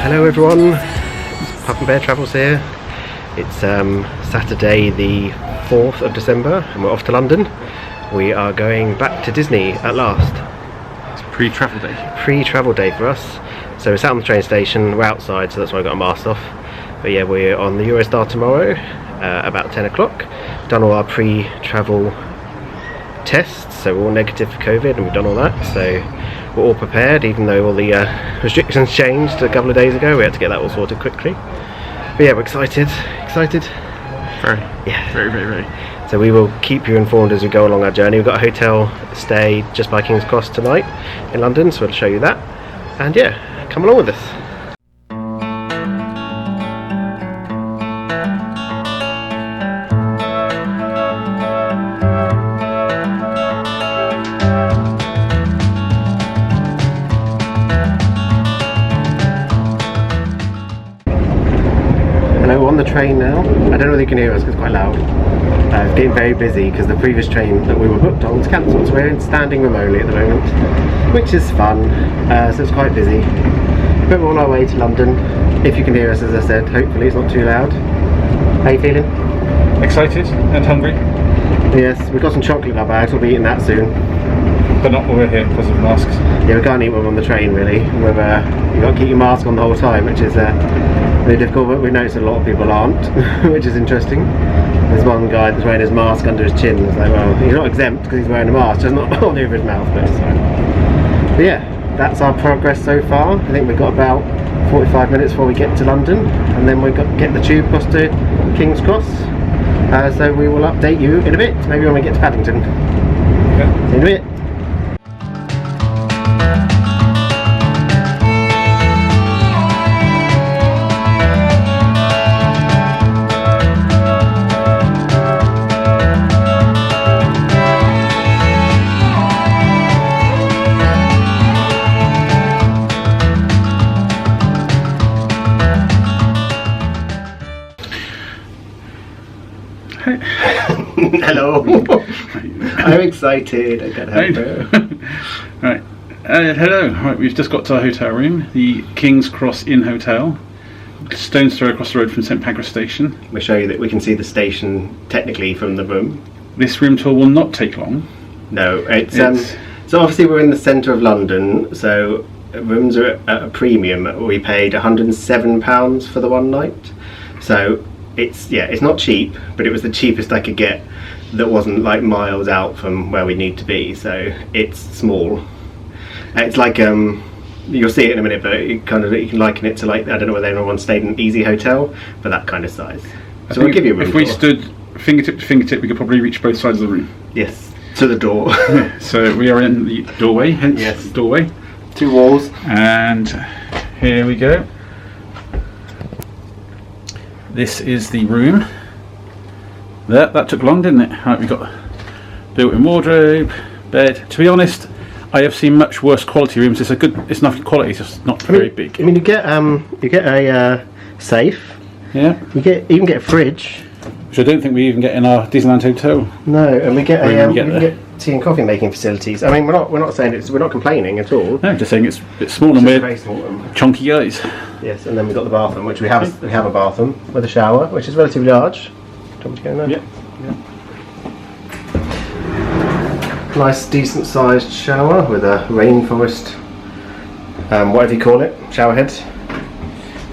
Hello everyone, Pup and Bear Travels here. It's Saturday the 4th of December and we're off to London. We are going back to Disney at last. It's pre-travel day. Pre-travel day for us. So we're sat on the train station, we're outside, so that's why I got a mask off. But yeah, we're on the Eurostar tomorrow, about 10 o'clock. Done all our pre-travel tests, so we're all negative for COVID and we've done all that. So we're all prepared, even though all the restrictions changed a couple of days ago. We had to get that all sorted quickly. But yeah, we're excited. Very. Yeah. Very. So we will keep you informed as we go along our journey. We've got a hotel stay just by King's Cross tonight in London, so we'll show you that. And yeah, come along with us. Hello, we're on the train now. I don't know whether you can hear us because it's quite loud. It's getting very busy because the previous train that we were booked on was cancelled, so we're standing room only at the moment, which is fun. So it's quite busy. But we're on our way to London. If you can hear us, as I said, hopefully it's not too loud. How are you feeling? Excited and hungry. Yes, we've got some chocolate in our bags, we'll be eating that soon. But not while we're here because of masks. Yeah, we can't eat when we're on the train really. You've got to keep your mask on the whole time, which is really difficult, but we noticed a lot of people aren't, which is interesting. There's one guy that's wearing his mask under his chin. It's like, well, he's not exempt because he's wearing a mask, just not on over his mouth, but it's fine. But yeah, that's our progress so far. I think we've got about 45 minutes before we get to London, and then we've got to get the tube across to King's Cross. So we will update you in a bit, maybe when we get to Paddington. Yeah. See you in a bit. Hello. I'm excited. I can't help it. Right. Hello. Right, we've just got to our hotel room, the King's Cross Inn Hotel, stone's throw across the road from St Pancras Station. We'll show you that we can see the station technically from the room. This room tour will not take long. No, it's so obviously we're in the centre of London, so rooms are at a premium. We paid £107 for the one night, so it's not cheap, but it was the cheapest I could get that wasn't like miles out from where we need to be, so it's small. It's like you'll see it in a minute, but you can liken it to, like, I don't know whether anyone stayed in an easy hotel, but that kind of size. So we'll give you a room if we tour. stood fingertip to fingertip, we could probably reach both sides of the room. Yes, to the door. So we are in the doorway, hence yes. Doorway. 2 walls. And here we go. This is the room. That took long, didn't it? Right, we've got built-in wardrobe, bed. To be honest, I have seen much worse quality rooms. It's enough quality, it's just not very big. I mean, you get a safe. Yeah. You even get a fridge. Which I don't think we even get in our Disneyland hotel. No, and we get we get tea and coffee making facilities. I mean, we're not saying we're not complaining at all. No, just saying it's a bit small and we're chunky guys. Yes, and then we've got the bathroom, which we have a bathroom with a shower, which is relatively large. Do you want me to go in there? Yeah. Nice, decent sized shower with a rainforest, whatever you call it, shower head.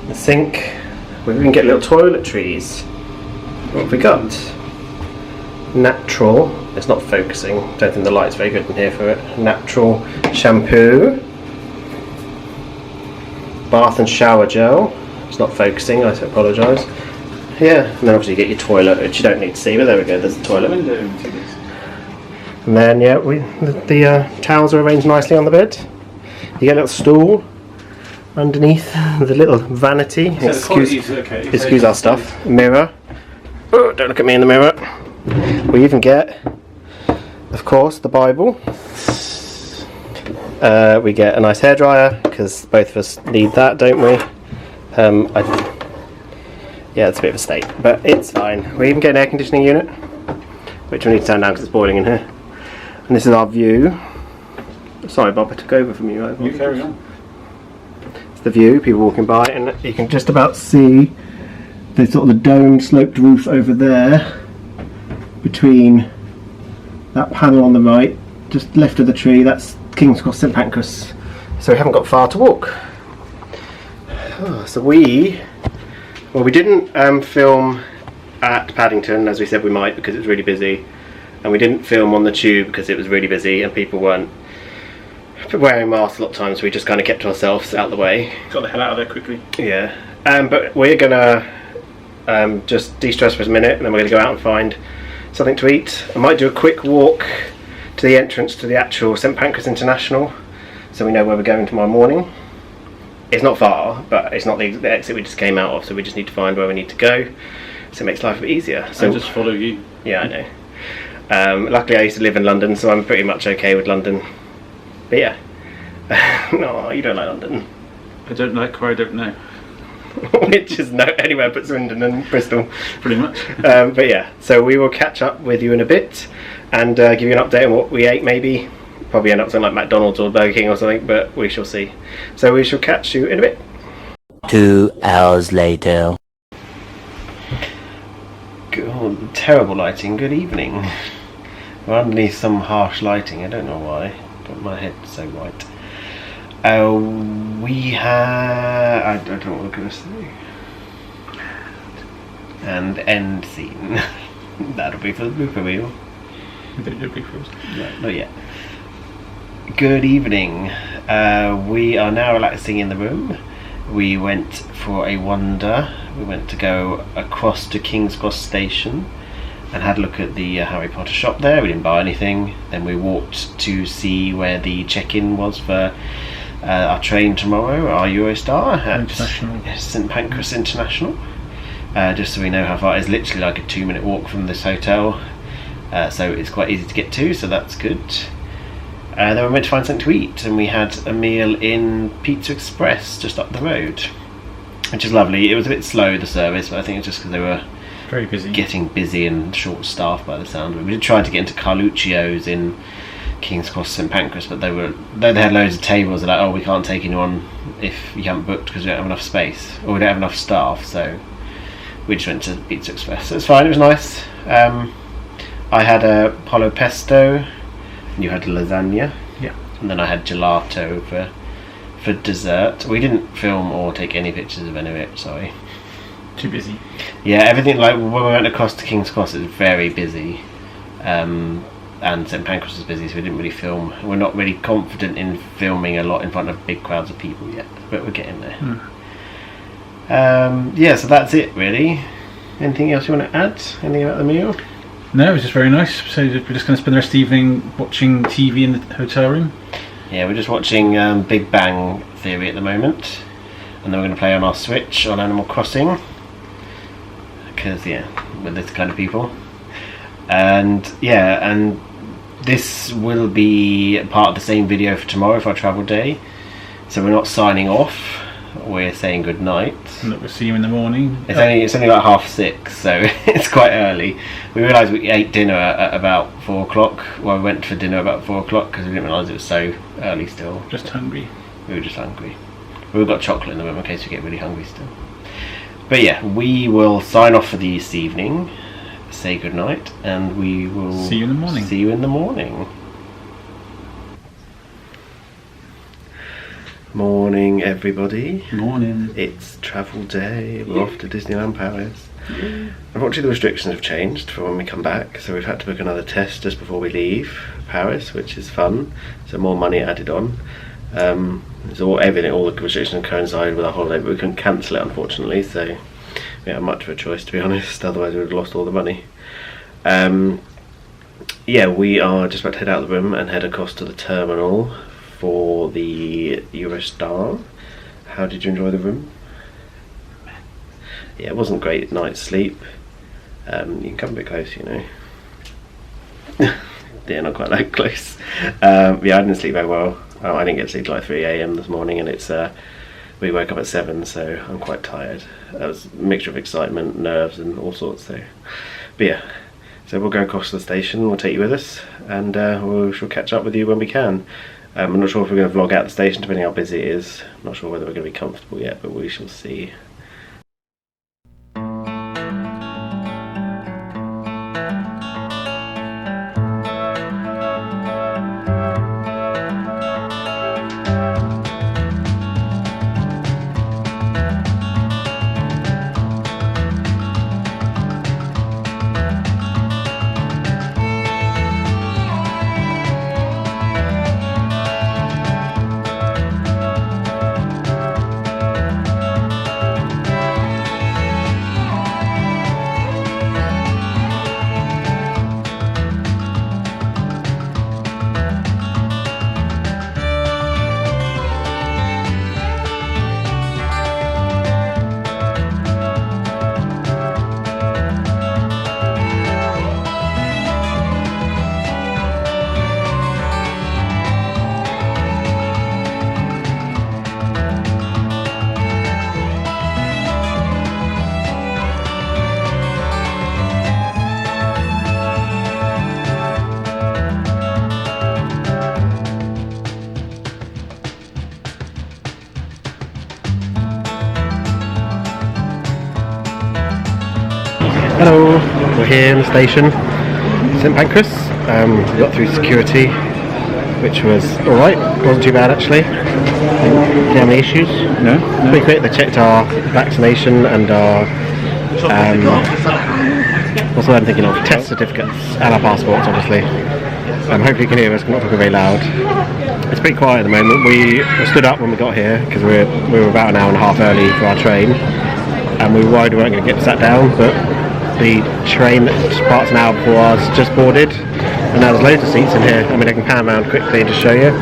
The sink. We even get little toiletries. What have we got? Natural. It's not focusing. Don't think the light's very good in here for it. Natural shampoo. Bath and shower gel. It's not focusing, I apologise. Yeah, and then obviously you get your toilet, which you don't need to see, but there we go, there's the toilet. And then yeah, the towels are arranged nicely on the bed. You get a little stool underneath the little vanity. Excuse our stuff. Mirror. Oh, don't look at me in the mirror. We even get, of course, the Bible. We get a nice hairdryer because both of us need that, don't we? Yeah, it's a bit of a state, but it's fine. We even get an air conditioning unit, which we need to turn down because it's boiling in here. And this is our view. Sorry, Bob, I took over from you. You carry on. the view, people walking by, and you can just about see the sort of the domed sloped roof over there between that panel on the right, just left of the tree. That's King's Cross St Pancras, so we haven't got far to walk. So we didn't film at Paddington as we said we might because it was really busy, and we didn't film on the tube because it was really busy and people weren't wearing masks a lot of times, so we just kind of kept ourselves out of the way. Got the hell out of there quickly. Yeah, but we're gonna just de-stress for a minute, and then we're gonna go out and find something to eat. I might do a quick walk to the entrance to the actual St Pancras International, so we know where we're going tomorrow morning. It's not far, but it's not the exit we just came out of, so we just need to find where we need to go, so it makes life a bit easier. So I'll just follow you. Yeah, I know. Luckily I used to live in London, so I'm pretty much okay with London. But yeah. No, you don't like London. I don't like where I don't know. Which is anywhere but Swindon and Bristol. Pretty much. But yeah, so we will catch up with you in a bit and give you an update on what we ate maybe. Probably end up something like McDonald's or Burger King or something, but we shall see. So we shall catch you in a bit. 2 hours later. God, terrible lighting. Good evening. We're underneath some harsh lighting. I don't know why. But my head's so white. We have... I don't know what we're going to say. And end scene. That'll be for the blooper reel. No, not yet. Good evening. We are now relaxing in the room. We went for a wander. We went to go across to King's Cross Station and had a look at the Harry Potter shop there. We didn't buy anything. Then we walked to see where the check-in was for our train tomorrow, our Eurostar at St Pancras International. Just so we know how far. It's literally like a 2-minute walk from this hotel, so it's quite easy to get to, so that's good. Then we went to find something to eat, and we had a meal in Pizza Express just up the road, which is lovely. It was a bit slow, the service, but I think it's just because they were very busy, getting busy and short staffed by the sound of it. We did try to get into Carluccio's in King's Cross St Pancras, but they had loads of tables. They're like, oh, we can't take anyone if you haven't booked because we don't have enough space, or we don't have enough staff, so we just went to Pizza Express. So it's fine, it was nice. I had a pollo pesto, and you had lasagna. Yeah. And then I had gelato for dessert. We didn't film or take any pictures of any of it, sorry. Too busy. Yeah, everything, like when we went across to King's Cross, it was very busy. And St Pancras was busy, so we didn't really film. We're not really confident in filming a lot in front of big crowds of people yet, but we're getting there. Yeah, so that's it really. Anything else you want to add? Anything about the meal? No, it was just very nice. So we're just going to spend the rest of the evening watching TV in the hotel room. Yeah, we're just watching Big Bang Theory at the moment, and then we're going to play on our Switch on Animal Crossing, because yeah, with this kind of people. And yeah, and this will be part of the same video for tomorrow for our travel day, so we're not signing off, we're saying good night. Look, we'll see you in the morning. It's only like 6:30, so it's quite early. We realised we ate dinner at about 4 o'clock. Well, we went for dinner about 4 o'clock because we didn't realise it was so early still. Just hungry. We were just hungry. We've got chocolate in the room in case we get really hungry still. But yeah, we will sign off for this evening, say good night, and we will see you in the morning. See you in the morning. Morning, everybody. Morning. It's travel day. We're off to Disneyland Paris. Unfortunately, the restrictions have changed for when we come back, so we've had to book another test just before we leave Paris, which is fun. So more money added on. All the restrictions coincided with our holiday, but we couldn't cancel it unfortunately. So we don't have much of a choice, to be honest. Otherwise, we would have lost all the money. Yeah, we are just about to head out of the room and head across to the terminal for the Eurostar. How did you enjoy the room? Yeah, it wasn't great night's sleep. You can come a bit close, you know. Yeah, not quite that close. Yeah, I didn't sleep very well. I didn't get to sleep till like 3 AM this morning, and it's we woke up at 7, so I'm quite tired. That was a mixture of excitement, nerves, and all sorts. So, but yeah, so we'll go across to the station. We'll take you with us, and we shall catch up with you when we can. I'm not sure if we're going to vlog out the station depending how busy it is. I'm not sure whether we're going to be comfortable yet, but we shall see. Hello, we're here in the station, St Pancras. We got through security, which was alright, wasn't too bad actually. Did you have any issues? No. Pretty quick, they checked our vaccination and our, what's the word I'm thinking of? Test certificates and our passports obviously. Hopefully you can hear us, we're not talking very loud. It's pretty quiet at the moment. We stood up when we got here because we were about an hour and a half early for our train. And we were worried we weren't going to get sat down, but the train that departs an hour before ours just boarded, and now there's loads of seats in here. I mean, I can pan around quickly and just show you.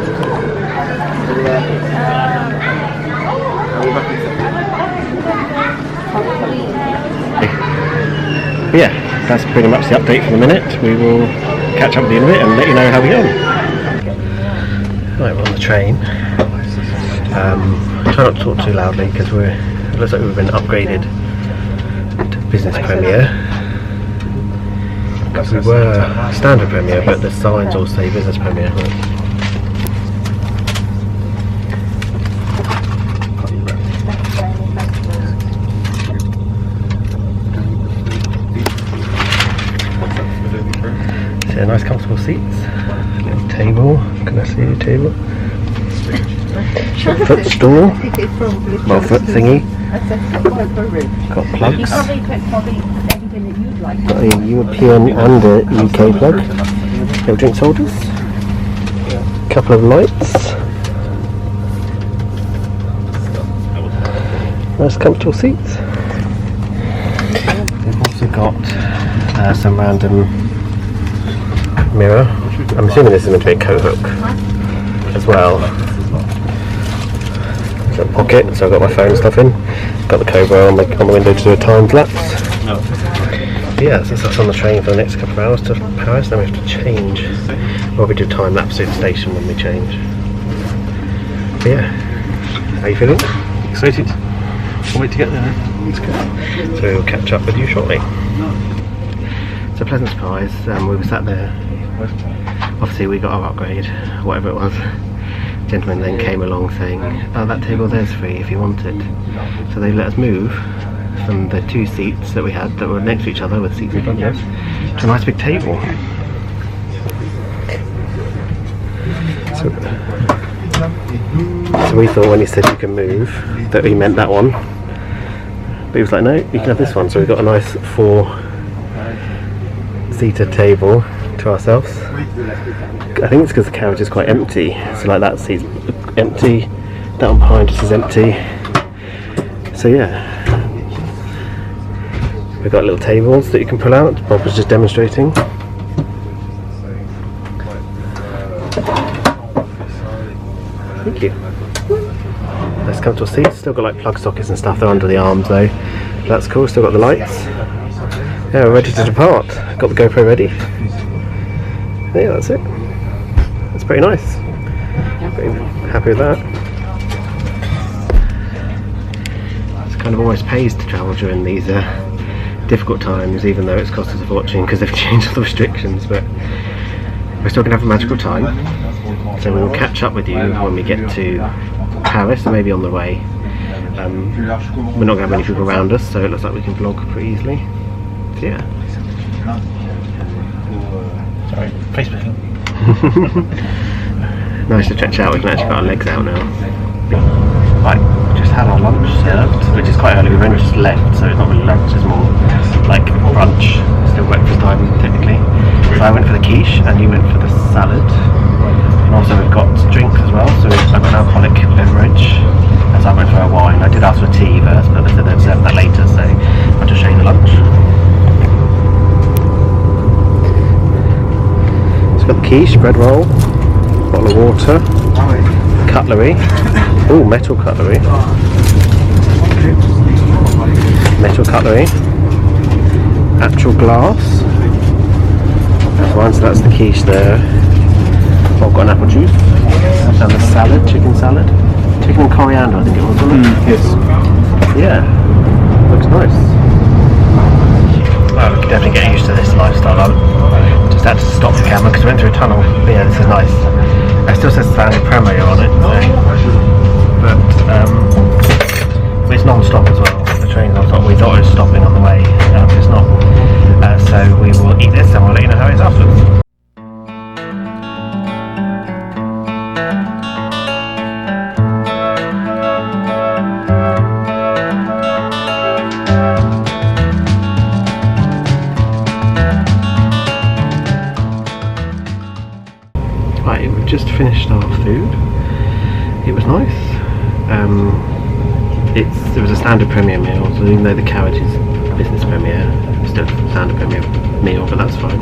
Yeah, that's pretty much the update for the minute. We will catch up with you in a bit and let you know how we go. Right, we're on the train. Try not to talk too loudly because it looks like we've been upgraded to Business Premier. Because we were Standard Premier, but the signs all say Business Premier. So nice comfortable seats. Little table. Can I see your table? Footstool. Well, foot thingy. Got plugs. Got a European and a UK plug. Little drinks holders. Couple of lights. Nice comfortable seats. We've also got some random mirror. I'm assuming this is meant to be a coat hook as well. There's a pocket, so I've got my phone stuff in. Got the Cobra on the window to do a time lapse. Yeah, so that's on the train for the next couple of hours to Paris. Then we have to change. Well, we do time lapse to the station when we change. But yeah, how are you feeling? Excited. Can't wait to get there. That's good. So we'll catch up with you shortly. It's a pleasant surprise. We were sat there. Obviously, we got our upgrade, whatever it was. Gentleman then came along saying, "Oh, that table there's free if you want it." So they let us move from the two seats that we had that were next to each other with seats in front of us to a nice big table. So we thought when he said you can move that he meant that one, but he was like, no, you can have this one. So we got a nice 4-seater table to ourselves. I think it's because the carriage is quite empty, so like that seat's empty, that one behind us is empty. So yeah, we've got little tables that you can pull out. Bob was just demonstrating. Thank you. Nice comfortable seats. Still got like plug sockets and stuff. They're under the arms though. That's cool. Still got the lights. Yeah, we're ready to depart. Got the GoPro ready. Yeah, that's it. That's pretty nice. Pretty happy with that. It's kind of almost pays to travel during these difficult times, even though it's cost us a fortune because they've changed all the restrictions. But we're still gonna have a magical time. So we will catch up with you when we get to Paris, maybe on the way. We're not going to have many people around us, so it looks like we can vlog pretty easily. So yeah. Sorry, Facebooking. Nice to stretch out, we can actually get our legs out now. Right, just had our lunch served, which is quite early. We've only just left, so it's not really lunch, it's more like brunch. Still breakfast time, technically. So I went for the quiche, and you went for the salad. And also we've got drinks as well, so I've got an alcoholic beverage. And so I went for a wine. I did ask for tea first, but they said they'd serve that later, so I'll just show you the lunch. So we've got the quiche, bread roll, bottle of water, cutlery. Oh, metal cutlery. Metal cutlery. Actual glass. That's one, so that's the quiche there. Oh, I've got an apple juice. And the salad, chicken salad. Chicken and coriander, I think it was, wasn't it? Yes. Yeah. Looks nice. Well, we can definitely get used to this lifestyle. I just had to stop the camera because we went through a tunnel. But yeah, this is nice. It still says standard premier on it, so. But it's non-stop as well. The train's non-stop. We thought it was stopping on the way. It's not. So we will eat this and we'll let you know how it is afterwards. Right, we've just finished our food. It was nice. It was a standard premier meal, so even though the carriage is business premier, it's still a standard premier meal, but that's fine.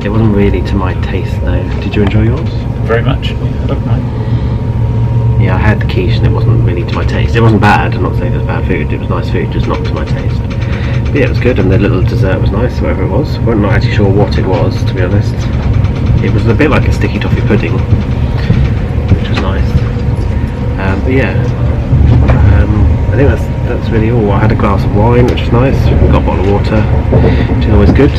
It wasn't really to my taste though. Did you enjoy yours? Very much. Love mine. Yeah, I had the quiche and it wasn't really to my taste. It wasn't bad, I'm not saying it was bad food, it was nice food, just not to my taste. But yeah, it was good, and the little dessert was nice, whatever it was. We're not actually sure what it was, to be honest. It was a bit like a sticky toffee pudding, which was nice. But yeah, I think that's really all. I had a glass of wine, which was nice. We got a bottle of water, which is always good.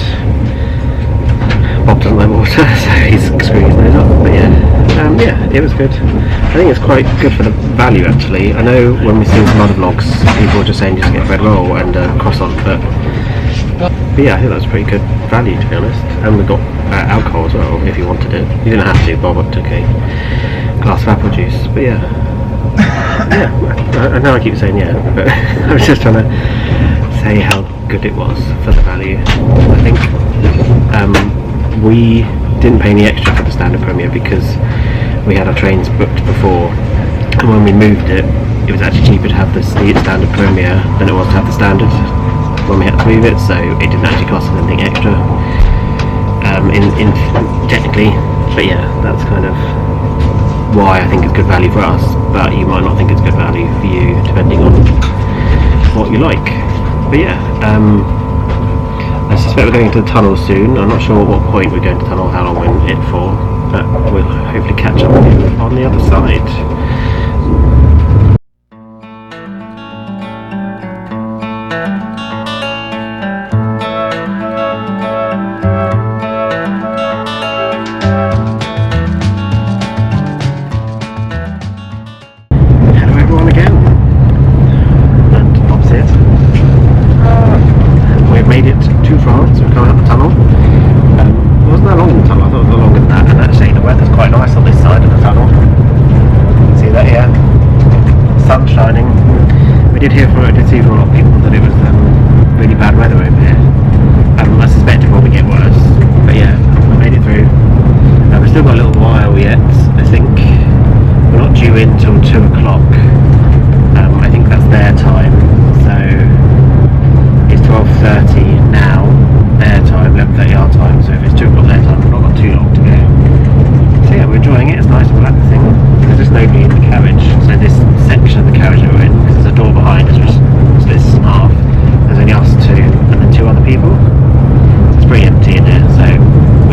Bob doesn't like water, so he's screwing his nose up. But yeah, it was good. I think it's quite good for the value actually. I know when we've seen some other vlogs, people are just saying just get a bread roll and croissant, but yeah, I think that was pretty good value to be honest. And we got alcohol as well if you wanted it. You didn't have to. Bob took a glass of apple juice, but yeah. Yeah, I know I keep saying yeah, but I was just trying to say how good it was for the value. I think we didn't pay any extra for the standard premier because we had our trains booked before, and when we moved it, it was actually cheaper to have the standard premier than it was to have the standard when we had to move it, so it didn't actually cost us anything extra in technically, but yeah, that's kind of why I think it's good value for us, but you might not think it's good value for you depending on what you like. But yeah, I suspect we're going to the tunnel soon. I'm not sure at what point we're going to tunnel, how long we're in it for, but we'll hopefully catch up with you on the other side. I did see from a lot of people that it was really bad weather over here. I suspect it probably get worse, but yeah, we made it through. We've still got a little while yet. I think we're not due in till 2 o'clock. I think that's their time, so it's 12:30 now, their time, 11:30 our time, so if it's 2 o'clock their time, we've not got too long to go. So yeah, we're enjoying it, it's nice and relaxing. There's just nobody in the carriage, so this section of the carriage that we're in, because there's a door behind us which splits us in half, there's only us two and then 2 other people. So it's pretty empty in here, so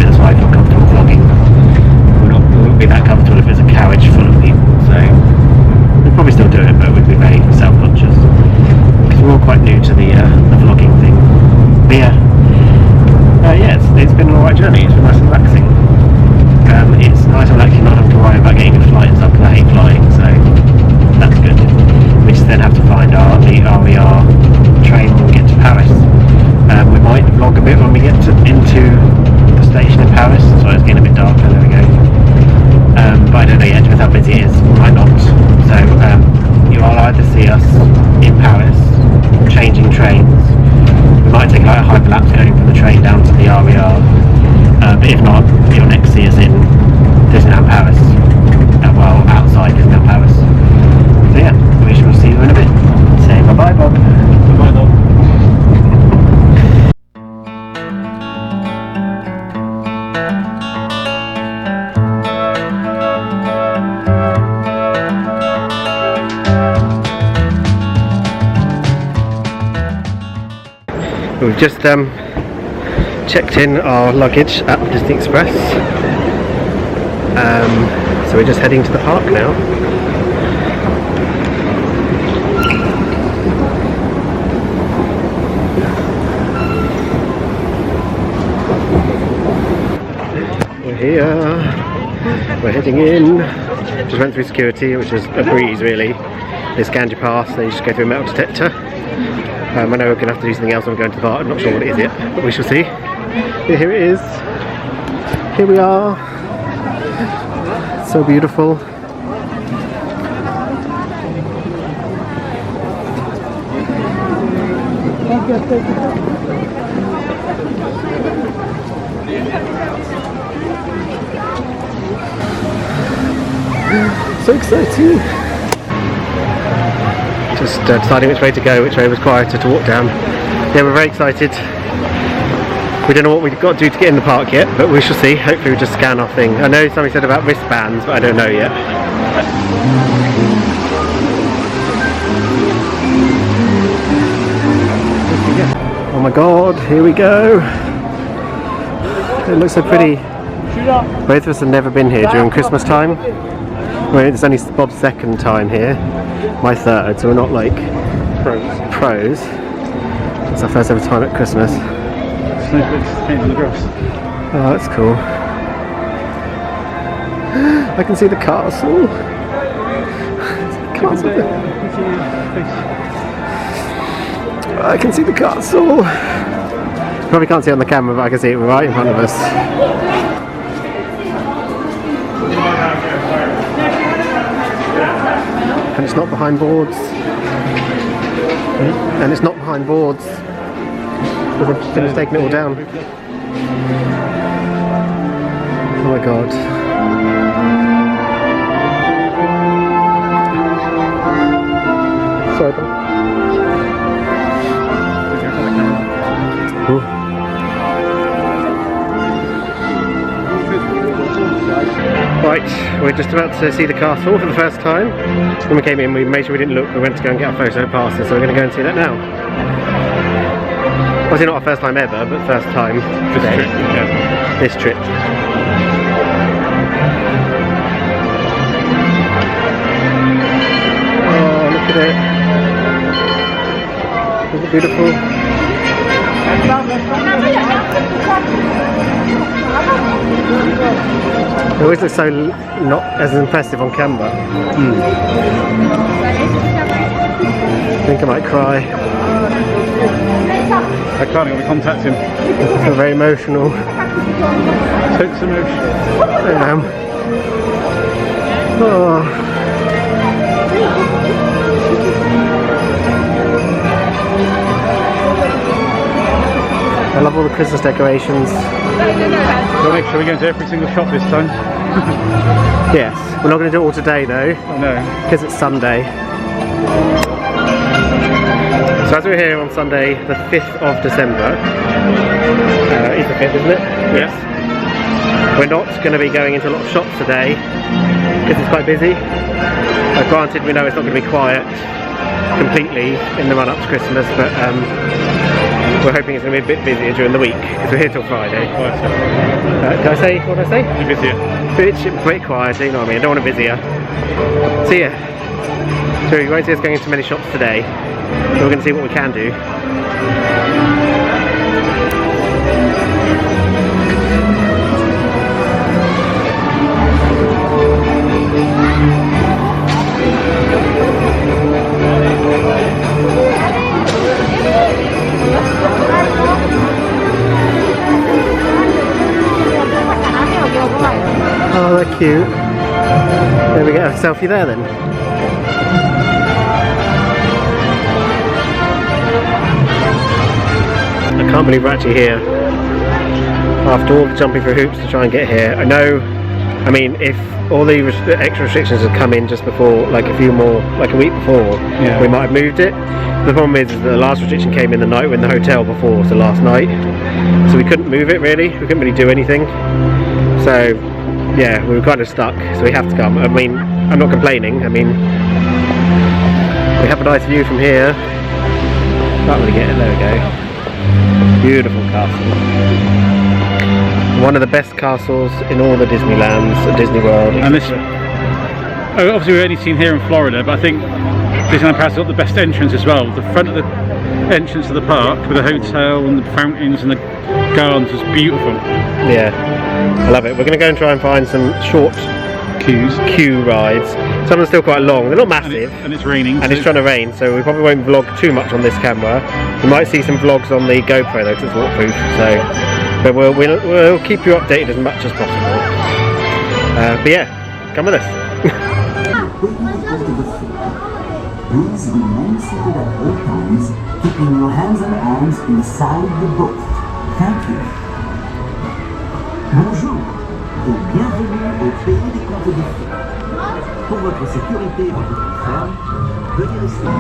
that's why I feel comfortable vlogging. We wouldn't be that comfortable if it's a carriage full of people, so we'd probably still do it, but we'd be very self-conscious because we're all quite new to the vlogging thing. But yeah, it's been an alright journey. It's been nice and We've just checked in our luggage at the Disney Express, so we're just heading to the park now. We're here, we're heading in. Just went through security, which was a breeze really. They scanned your pass, then you just go through a metal detector. I know we're going to have to do something else when we're going to the park. I'm not sure what it is yet, but we shall see. Yeah, here it is. Here we are. So beautiful. So exciting. Just deciding which way to go, which way was quieter to walk down. Yeah, we're very excited. We don't know what we've got to do to get in the park yet, but we shall see. Hopefully we just scan our thing. I know somebody said about wristbands, but I don't know yet. Oh my god, here we go. It looks so pretty. Both of us have never been here during Christmas time. Well, it's only Bob's second time here, my third, so we're not like pros. It's our first ever time at Christmas. Snowflakes paint on the grass. Oh, that's cool. I can see the castle. I can see the castle. Probably can't see it on the camera, but I can see it right in front of us. And it's not behind boards. And it's not behind boards. They've finished taking it all down. Oh my god. Sorry, Bob. Ooh. Right, we're just about to see the castle for the first time. When we came in, we made sure we didn't look. We went to go and get our photo passes, so we're going to go and see that now. Obviously not our first time ever, but first time today. This trip. Oh, look at it. Isn't it beautiful? It always looks so not as impressive on camera. I think I might cry. I can't, I'm going to contact him. I feel very emotional. Totes emotional. I am. Oh. I love all the Christmas decorations. We'll make sure we go into every single shop this time. Yes, we're not going to do it all today though. Oh no. Because it's Sunday. So as we're here on Sunday, the 5th of December, it's the 5th, isn't it? Yes. We're not going to be going into a lot of shops today because it's quite busy. Granted, we know it's not going to be quiet completely in the run up to Christmas, but we're hoping it's going to be a bit busier during the week because we're here till Friday. Did I say what did I say? Busier. Bit quieter, you know what I mean? I don't want to busier. So yeah, so you won't see us going into many shops today. We're going to see what we can do. Oh, they're cute. There we go, a selfie there then. I can't believe we're actually here after all the jumping through hoops to try and get here. I know, I mean, if all the extra restrictions had come in just before, like a few more, like a week before, yeah, we might have moved it. The problem is that the last restriction came in the night we're in the hotel before, so last night, so we couldn't move it really, we couldn't really do anything. So yeah, we were kind of stuck, so we have to come. I mean, I'm not complaining. I mean, we have a nice view from here. Can't really get it, there we go. Beautiful castle. One of the best castles in all the Disneylands at Disney World. And this, obviously we've only seen here in Florida, but I think Disneyland Paris has got the best entrance as well. The front of the entrance to the park with the hotel and the fountains and the gardens was beautiful. Yeah, I love it. We're going to go and try and find some short queue rides. Some of them are still quite long. They're not massive. And it's raining. And it's trying to rain, so we probably won't vlog too much on this camera. You might see some vlogs on the GoPro though, because it's waterproof. So, but we'll keep you updated as much as possible. But yeah, come with us. Please remain seated at all times, keeping your hands and arms inside the boat. Thank you. Bonjour et bienvenue au pays des contes de fées. Pour votre sécurité et votre confort, veuillez rester.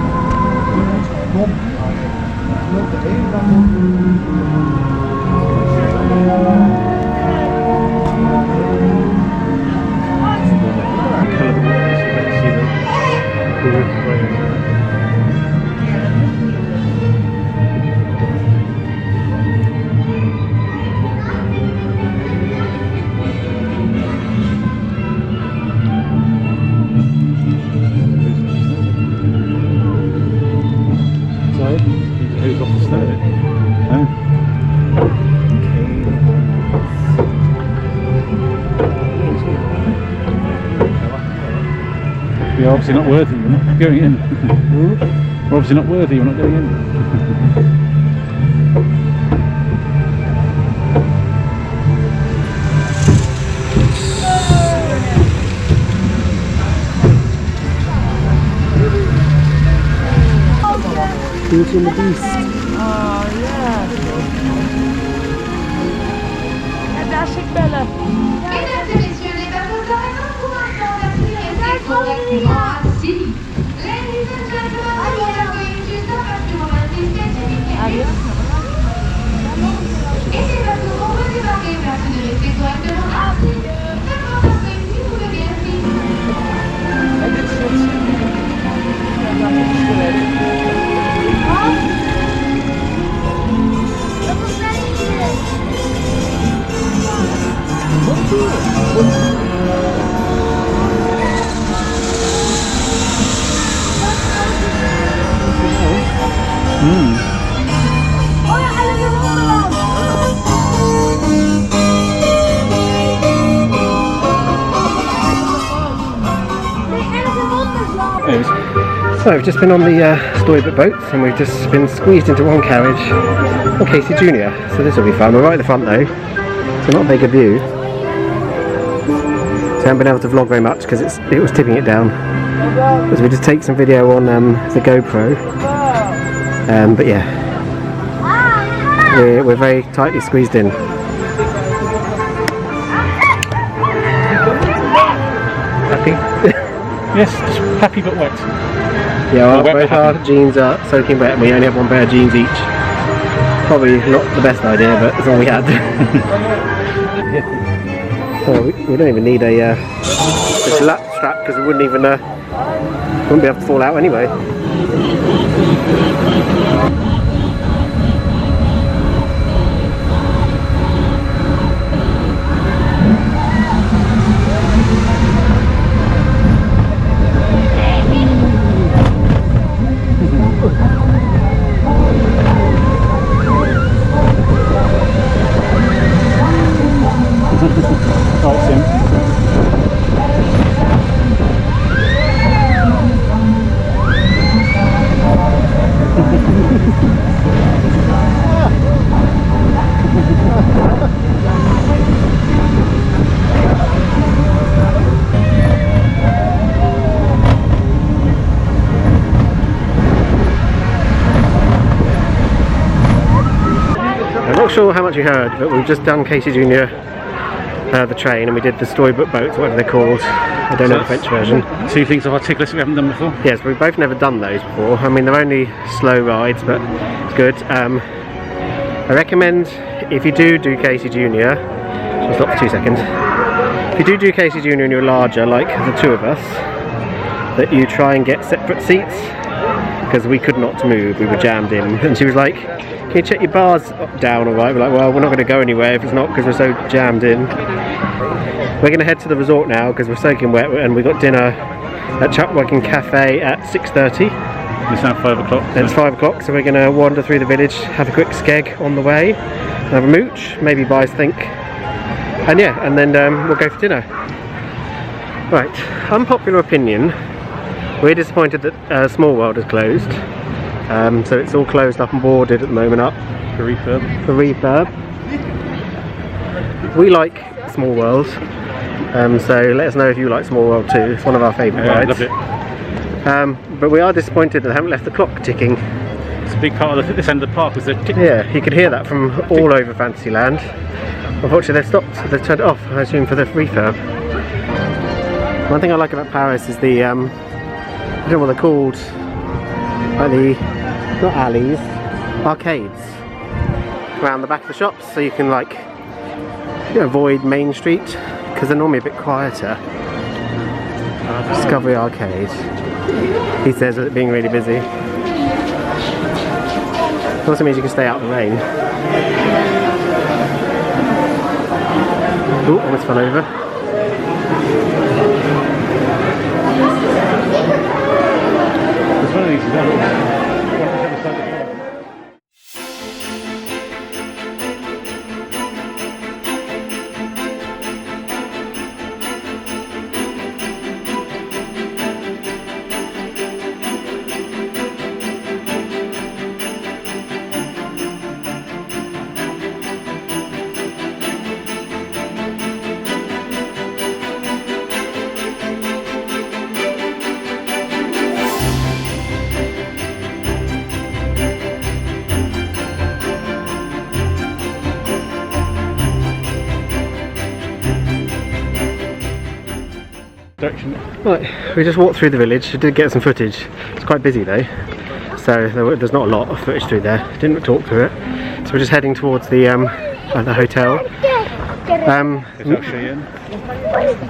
Who's off the stairs? We're obviously not worthy, we're not going in. We're obviously not worthy, we're not going in. Beauty and the Beast. Oh, yeah. Daar zit bellen. Mesdames et messieurs, les personnes arrivant pour l'instant, merci de rester correctement assis. Ladies and gentlemen, we are going to stop at the moment. Please stay seated. Et si votre groupe veut débarquer, merci de rester correctement assis. Faites-moi passer si vous voulez bien, s'il So we've just been on the storybook boats and we've just been squeezed into one carriage on Casey Jr. So this will be fun. We're right at the front though, so not a big a view. So I haven't been able to vlog very much because it was tipping it down. So we just take some video on the GoPro. But yeah, we're very tightly squeezed in. Happy? Yes, just happy but wet. Yeah, well, Wet both but our happy. jeans are soaking wet and we only have one pair of jeans each. Probably not the best idea, but that's all we had. So we don't even need a lap strap because we wouldn't be able to fall out anyway. I'm not sure how much you heard, but we've just done Casey Jr. The train, and we did the storybook boats, whatever they're called. I don't know the French version. Two things off our tick list we haven't done before. Yes, we've both never done those before. I mean, they're only slow rides, but it's good. I recommend if you do Casey Jr. I'll stop for 2 seconds. If you do Casey Jr. and you're larger, like the two of us, that you try and get separate seats. because we could not move, we were jammed in, and she was like, can you check your bars down alright? We're like, well, we're not going to go anywhere if it's not because we're so jammed in. We're going to head to the resort now because we're soaking wet, and we got dinner at Chupwagon Cafe at 6:30. It's now 5 o'clock. It's 5 o'clock, so we're going to wander through the village, have a quick skeg on the way, have a mooch, maybe buy us think, and yeah, and then we'll go for dinner. Right, unpopular opinion, we're disappointed that Small World is closed, so it's all closed up and boarded at the moment up. The refurb. The refurb. We like Small World, so let us know if you like Small World too. It's one of our favourite rides. I love it. But we are disappointed that they haven't left the clock ticking. It's a big part of this end of the park, was the tick. Yeah, you could hear that from all over Fantasyland. Unfortunately they've stopped, they've turned it off, I assume for the refurb. One thing I like about Paris is the, I don't know what they're called, like the, not alleys, arcades around the back of the shops, so you can like, you know, avoid Main Street, because they're normally a bit quieter. Discovery Arcade. He says with it being really busy. It also means you can stay out of the rain. Oh, almost fell over. There's one of these down. Direction. Right, we just walked through the village. We did get some footage. It's quite busy though, so there's not a lot of footage through there. Didn't talk through it. So we're just heading towards the hotel. Hotel Cheyenne.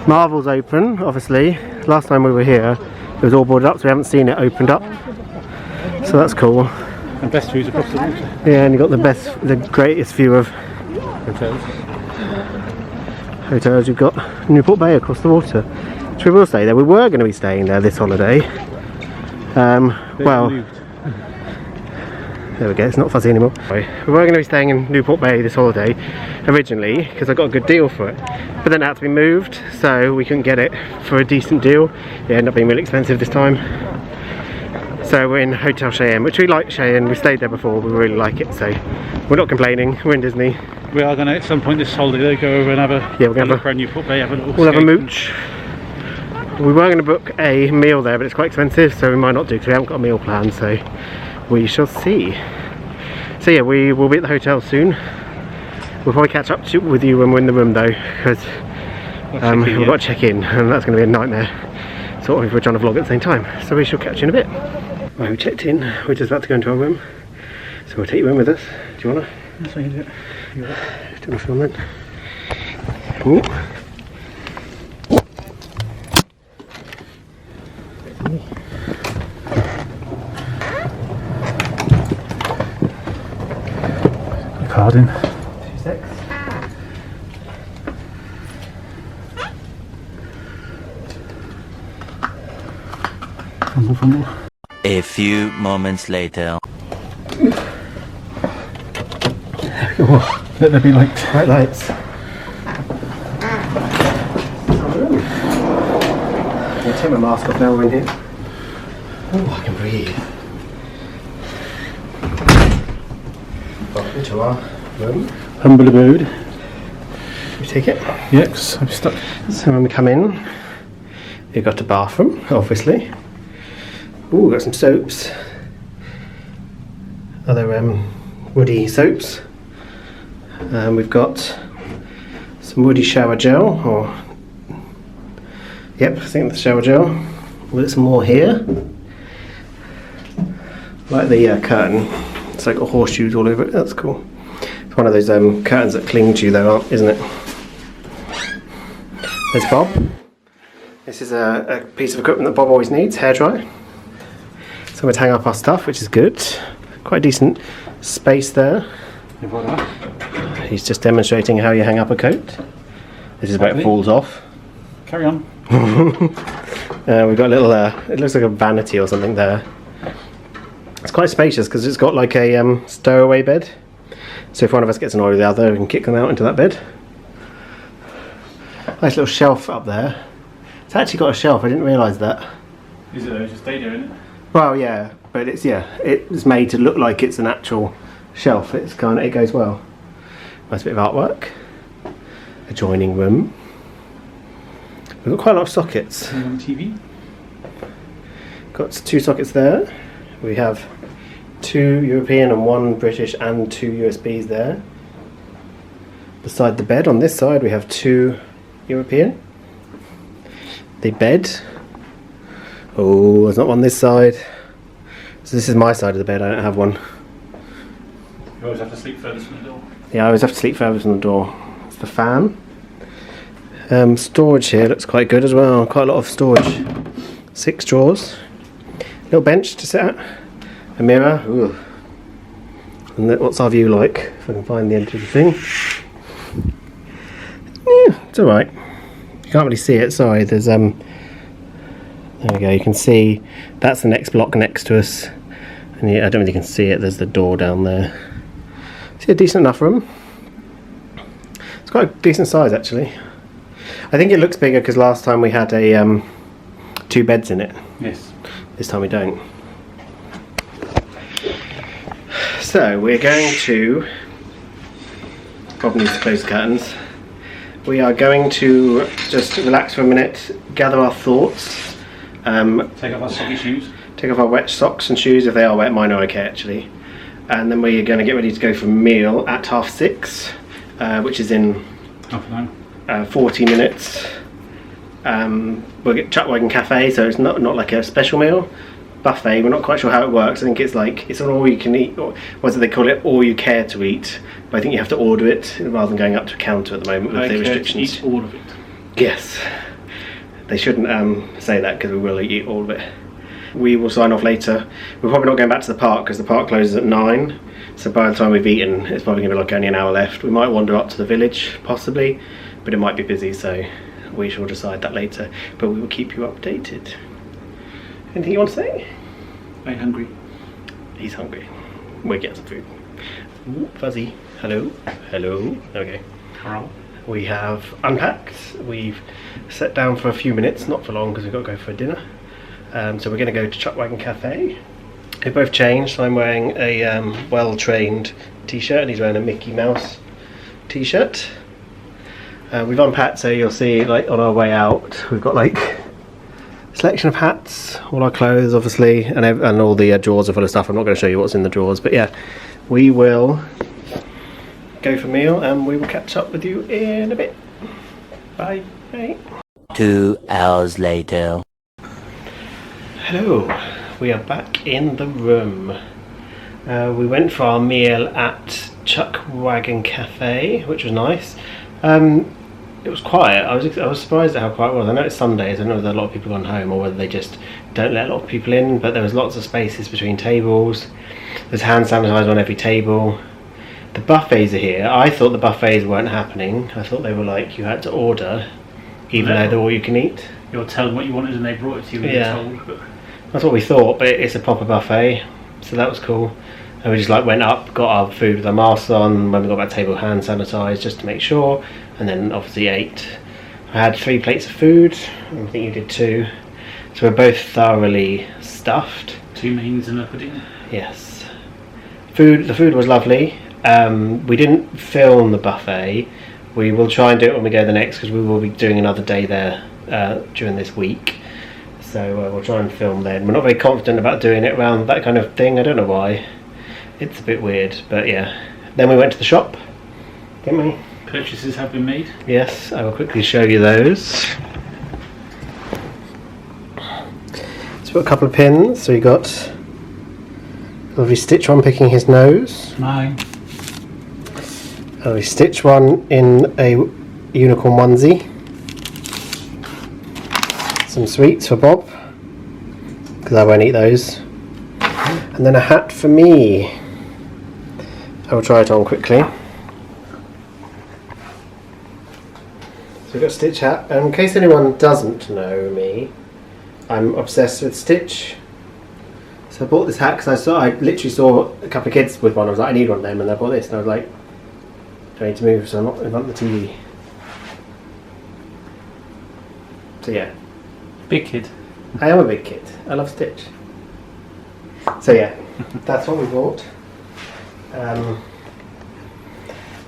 Marvel's open, obviously. Last time we were here, it was all boarded up, so we haven't seen it opened up. So that's cool. And best views across the water. Yeah, and you got the greatest view of hotels. You've got Newport Bay across the water. Which we will stay there. We were going to be staying there this holiday. Well, there we go, it's not fuzzy anymore. We were going to be staying in Newport Bay this holiday originally because I got a good deal for it, but then it had to be moved, so we couldn't get it for a decent deal. It ended up being really expensive this time. So we're in Hotel Cheyenne, which we like Cheyenne. We stayed there before, we really like it, so we're not complaining. We're in Disney. We are going to at some point this holiday go over and have a look around Newport Bay, have a little we'll have a mooch. We were going to book a meal there, but it's quite expensive, so we might not do because we haven't got a meal plan, so we shall see. So yeah, we will be at the hotel soon. We'll probably catch up with you when we're in the room though, because we've got to check in, and that's going to be a nightmare, sort of, if we're trying to vlog at the same time. So we shall catch you in a bit. Right, we checked in, we're just about to go into our room, so we'll take you in with us. Do you want to? That's how you do it. Do you want to film then? Ooh. Card in. 2 secs. Fumble. A few moments later. Oh, let there be light. Bright lights. I'll take my mask off now we're in here. Oh, I can breathe. Welcome to our room. Humble abode. We take it. Yes, I'm stuck. So when we come in, you've got a bathroom, obviously. Ooh, we've got some soaps. Other woody soaps. We've got some woody shower gel, or yep, I think the shower gel. We've got some more here. Like the curtain. It's like got horseshoes all over it. That's cool. It's one of those curtains that cling to you though, isn't it? There's Bob. This is a piece of equipment that Bob always needs, hairdryer. Somewhere to hang up our stuff, which is good. Quite decent space there. Et voilà. He's just demonstrating how you hang up a coat. This is where it falls off. Carry on. We've got a little, it looks like a vanity or something there. It's quite spacious because it's got like a stowaway bed. So if one of us gets annoyed with the other, we can kick them out into that bed. Nice little shelf up there. It's actually got a shelf, I didn't realise that. Is it though? It's a stadio, isn't it? Well, yeah, but it's made to look like it's an actual shelf. It's kind of, it goes well. Nice bit of artwork. Adjoining room. We've got quite a lot of sockets. On TV. Got 2 sockets there. We have 2 European and 1 British and 2 USBs there. Beside the bed on this side we have 2 European. The bed. Oh, there's not one this side. So this is my side of the bed, I don't have one. You always have to sleep furthest from the door. Yeah, I always have to sleep further from the door. It's the fan. Storage here looks quite good as well. Quite a lot of storage. 6 drawers. Little bench to sit at. A mirror. Ooh. And what's our view like? If I can find the end of the thing. Yeah, it's alright. You can't really see it, sorry. There's there we go, you can see that's the next block next to us. And yeah, I don't really can see it, there's the door down there. See a decent enough room. It's quite a decent size actually. I think it looks bigger because last time we had a 2 beds in it. Yes. This time we don't. So we're going to, Bob needs to close the curtains. We are going to just relax for a minute, gather our thoughts. Take off our soggy shoes. Take off our wet socks and shoes if they are wet. Mine are okay actually. And then we're going to get ready to go for a meal at 6:30, which is in Half an hour. 40 minutes. We'll get Chuckwagon Cafe, so it's not like a special meal. Buffet, we're not quite sure how it works. I think it's like, it's an all you can eat, or what do they call it, all you care to eat. But I think you have to order it rather than going up to a counter at the moment with the restrictions. Eat all of it. Yes. They shouldn't say that because we will eat all of it. We will sign off later. We're probably not going back to the park because the park closes at 9. So by the time we've eaten, it's probably going to be like only an hour left. We might wander up to the village, possibly, but it might be busy, so we shall decide that later. But we will keep you updated. Anything you want to say? Very hungry. He's hungry. We'll get some food. Ooh, Fuzzy. Hello. Hello. Okay. Hello. We have unpacked. We've sat down for a few minutes, not for long because we've got to go for dinner. So we're going to go to Chuckwagon Cafe. We've both changed. So I'm wearing a well-trained t-shirt and he's wearing a Mickey Mouse t-shirt. We've unpacked, so you'll see like on our way out we've got like a selection of hats, all our clothes obviously, and all the drawers are full of stuff. I'm not going to show you what's in the drawers, but yeah, we will go for a meal and we will catch up with you in a bit. Bye. Bye. 2 hours later. Hello, we are back in the room. We went for our meal at Chuckwagon Cafe, which was nice. It was quiet. I was surprised at how quiet it was. I know it's Sundays, I know there's a lot of people gone home, or whether they just don't let a lot of people in, but there was lots of spaces between tables. There's hand sanitizer on every table. The buffets are here. I thought the buffets weren't happening. I thought they were like you had to order, even though they're all you can eat. You'll tell them what you wanted and they brought it to you when Yeah. you're told. But That's what we thought, but it's a proper buffet, so that was cool. And we just like went up, got our food with our masks on. When we got back to the table, hand sanitised just to make sure, and then obviously ate. I had 3 plates of food. I think you did 2. So we're both thoroughly stuffed. 2 mains and a pudding. Yes. The food was lovely. We didn't film the buffet. We will try and do it when we go the next because we will be doing another day there during this week. So we'll try and film then. We're not very confident about doing it around that kind of thing. I don't know why. It's a bit weird, but yeah. Then we went to the shop, didn't we? Purchases have been made. Yes, I will quickly show you those. So we've got a couple of pins. So we got lovely Stitch one picking his nose. Mine. Lovely Stitch one in a unicorn onesie. Some sweets for Bob, because I won't eat those. And then a hat for me. I will try it on quickly. So we've got a Stitch hat. And in case anyone doesn't know me, I'm obsessed with Stitch. So I bought this hat because I literally saw a couple of kids with one. I was like, I need one of them, and I bought this, and I was like, do I need to move so I'm not in front of the TV? So yeah. Big kid. I am a big kid. I love Stitch. So yeah, that's what we bought. I'm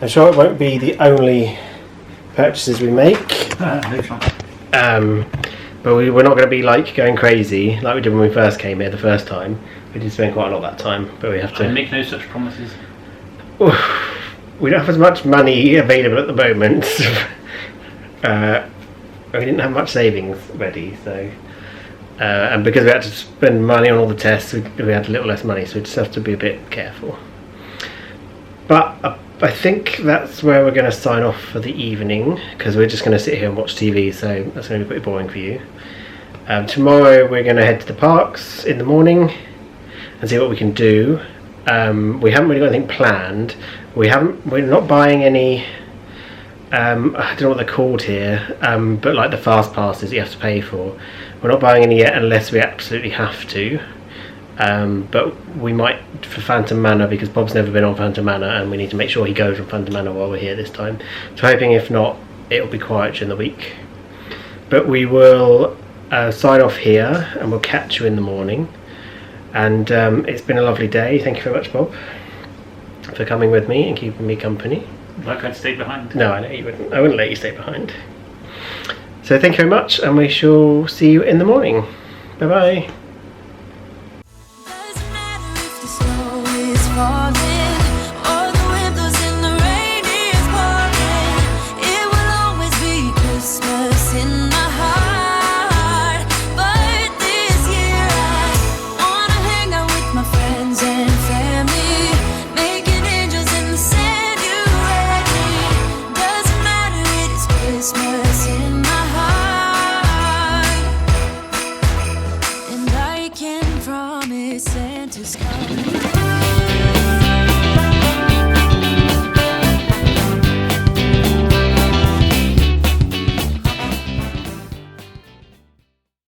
sure it won't be the only purchases we make. But we're not going to be like going crazy like we did when we first came here the first time. We did spend quite a lot that time, but we have to. I make no such promises. We don't have as much money available at the moment. We didn't have much savings ready, so and because we had to spend money on all the tests, we had a little less money, so we just have to be a bit careful. But I think that's where we're going to sign off for the evening, because we're just going to sit here and watch TV, so that's going to be pretty boring for you. Tomorrow we're going to head to the parks in the morning and see what we can do. We haven't really got anything planned. We're not buying any. I don't know what they're called here, but like the fast passes you have to pay for. We're not buying any yet unless we absolutely have to. But we might for Phantom Manor, because Bob's never been on Phantom Manor and we need to make sure he goes on Phantom Manor while we're here this time. So hoping if not, it'll be quiet during the week. But we will sign off here and we'll catch you in the morning. And it's been a lovely day. Thank you very much, Bob, for coming with me and keeping me company. Like I'd stay behind. No, I know you wouldn't. I wouldn't let you stay behind. So thank you very much, and we shall see you in the morning. Bye bye.